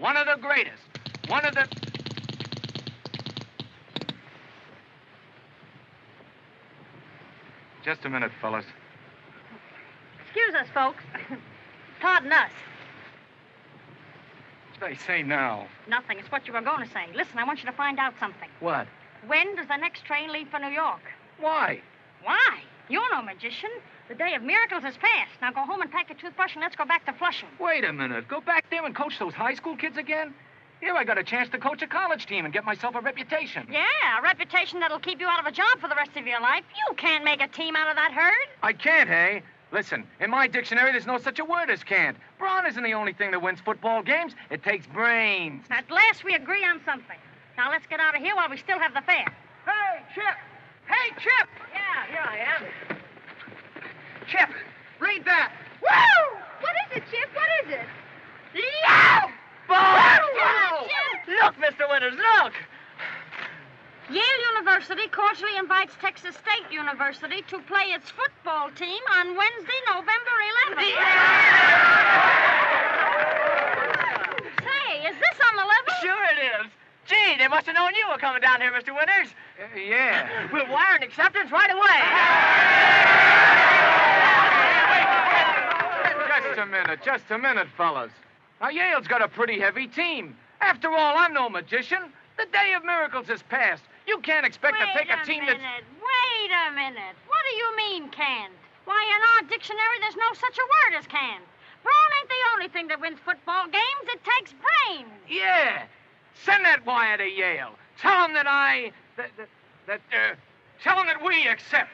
One of the greatest. One of the... Just a minute, fellas. Excuse us, folks. Pardon us. What did I say now? Nothing. It's what you were going to say. Listen, I want you to find out something. What? When does the next train leave for New York? Why? Why? You're no magician. The day of miracles has passed. Now go home and pack a toothbrush and let's go back to Flushing. Wait a minute. Go back there and coach those high school kids again? Here I got a chance to coach a college team and get myself a reputation. Yeah, a reputation that'll keep you out of a job for the rest of your life. You can't make a team out of that herd. I can't, hey? Listen, in my dictionary, there's no such a word as can't. Brawn isn't the only thing that wins football games. It takes brains. At last we agree on something. Now let's get out of here while we still have the fare. Hey, Chip! Hey, Chip! Yeah, here I am. Chip, read that. Woo! What is it, Chip? What is it? Yeah! Woo! Look, Mr. Winters, look! Yale University cordially invites Texas State University to play its football team on Wednesday, November 11th. Say, is this on the level? Sure it is. Gee, they must have known you were coming down here, Mr. Winters. Yeah. We'll wire an acceptance right away. Just a minute, fellas. Now, Yale's got a pretty heavy team. After all, I'm no magician. The day of miracles has passed. You can't expect to take a team that's... Wait a minute. What do you mean, can't? Why, in our dictionary, there's no such a word as can't. Brawn ain't the only thing that wins football games. It takes brains. Yeah. Send that wire to Yale. Tell them that tell them that we accept.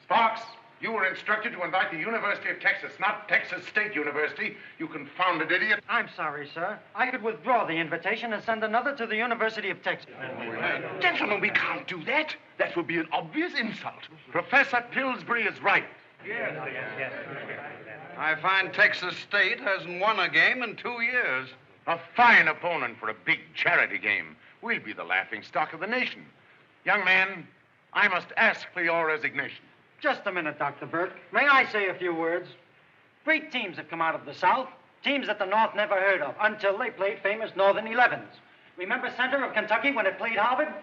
Sparks, you were instructed to invite the University of Texas, not Texas State University. You confounded idiot. I'm sorry, sir. I could withdraw the invitation and send another to the University of Texas. Gentlemen, we can't do that. That would be an obvious insult. Professor Pillsbury is right. I find Texas State hasn't won a game in 2 years. A fine opponent for a big charity game. We'll be the laughing stock of the nation. Young man, I must ask for your resignation. Just a minute, Dr. Burke. May I say a few words? Great teams have come out of the South, teams that the North never heard of until they played famous Northern 11s. Remember Center of Kentucky when it played Harvard?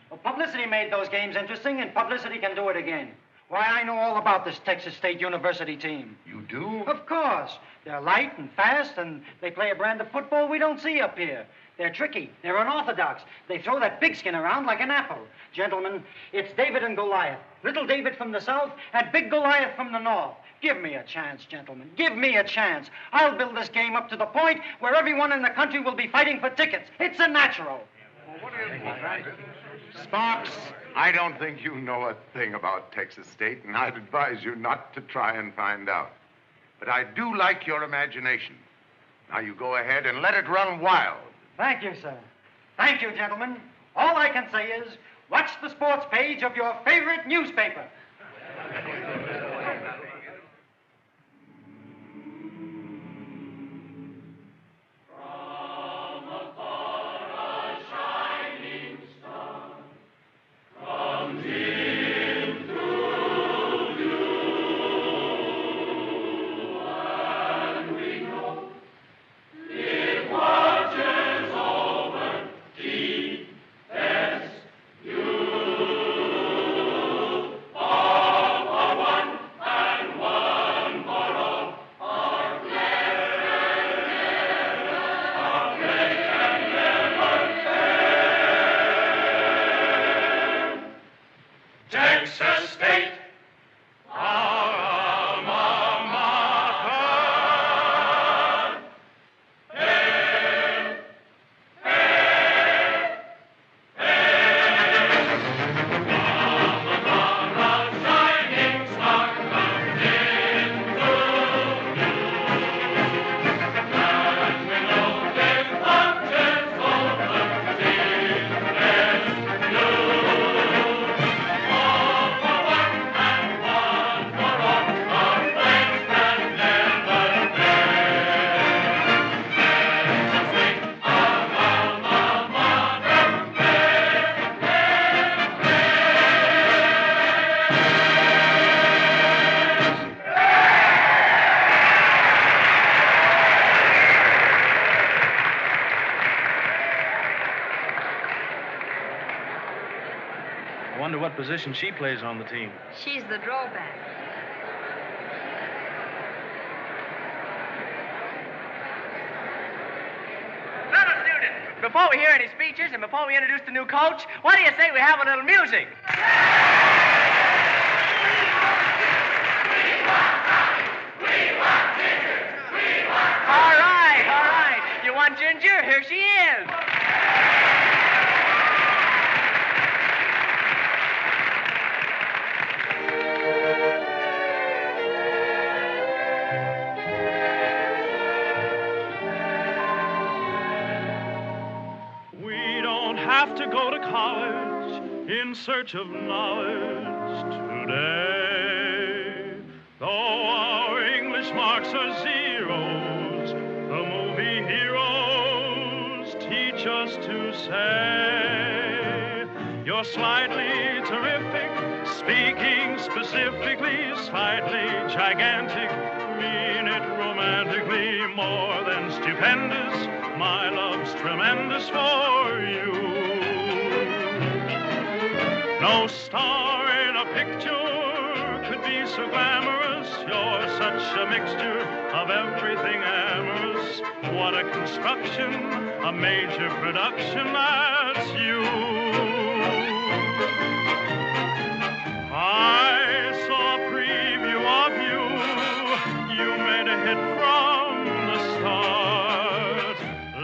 Well, publicity made those games interesting, and publicity can do it again. Why, I know all about this Texas State University team. You do? Of course. They're light and fast, and they play a brand of football we don't see up here. They're tricky. They're unorthodox. They throw that pigskin around like an apple. Gentlemen, it's David and Goliath. Little David from the south and big Goliath from the north. Give me a chance, gentlemen. Give me a chance. I'll build this game up to the point where everyone in the country will be fighting for tickets. It's a natural. Sparks, I don't think you know a thing about Texas State, and I'd advise you not to try and find out. But I do like your imagination. Now you go ahead and let it run wild. Thank you, sir. Thank you, gentlemen. All I can say is, watch the sports page of your favorite newspaper. All what position she plays on the team. She's the drawback. Fellow students, before we hear any speeches and before we introduce the new coach, what do you say we have a little music? All right. You want Ginger? Here she is. We don't have to go to college in search of knowledge today. Though our English marks are zeros, the movie heroes teach us to say, you're slightly terrific, speaking specifically, slightly gigantic, mean it romantically, more than stupendous, my love's tremendous for you. No star in a picture could be so glamorous, you're such a mixture of everything amorous. What a construction, a major production, that's you. I saw a preview of you. You made a hit from the start.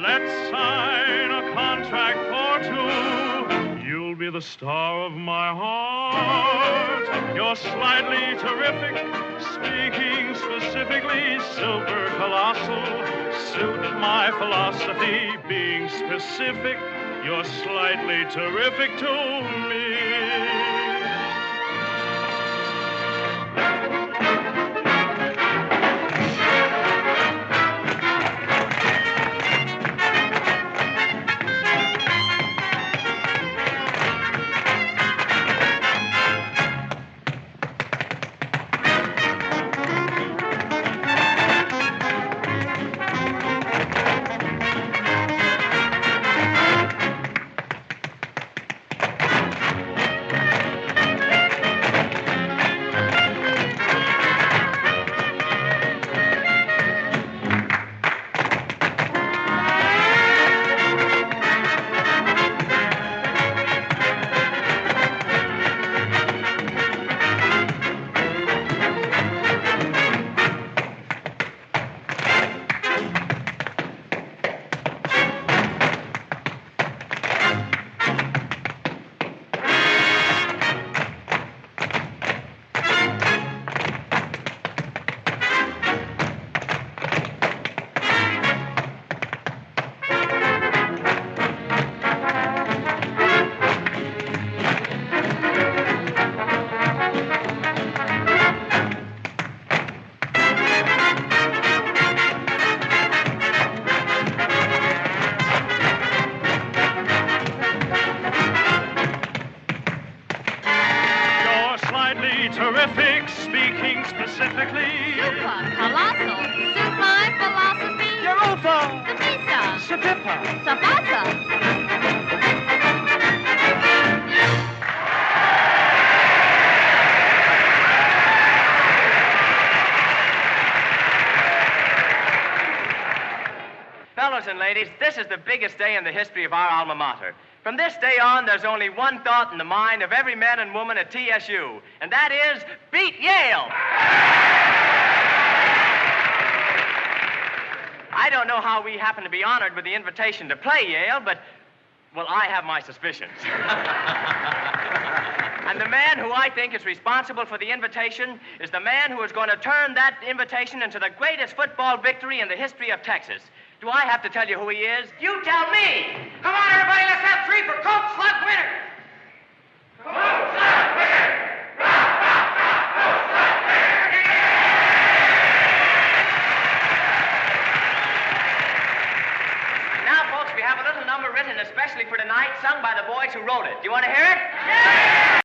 Let's sign a contract for two. You'll be the star of my heart. You're slightly terrific, speaking specifically, silver colossal. Suit my philosophy, being specific. You're slightly terrific to me. Terrific, speaking specifically. Super, colossal, suit my philosophy. Europa, Sabisa, Sapipa, Sabasa. Fellows and ladies, this is the biggest day in the history of our alma mater. From this day on, there's only one thought in the mind of every man and woman at TSU, and that is, beat Yale! I don't know how we happen to be honored with the invitation to play Yale, but, well, I have my suspicions. And the man who I think is responsible for the invitation is the man who is going to turn that invitation into the greatest football victory in the history of Texas. Do I have to tell you who he is? You tell me! Come on, everybody, let's have three for Coach Slug winner! Coach Slug!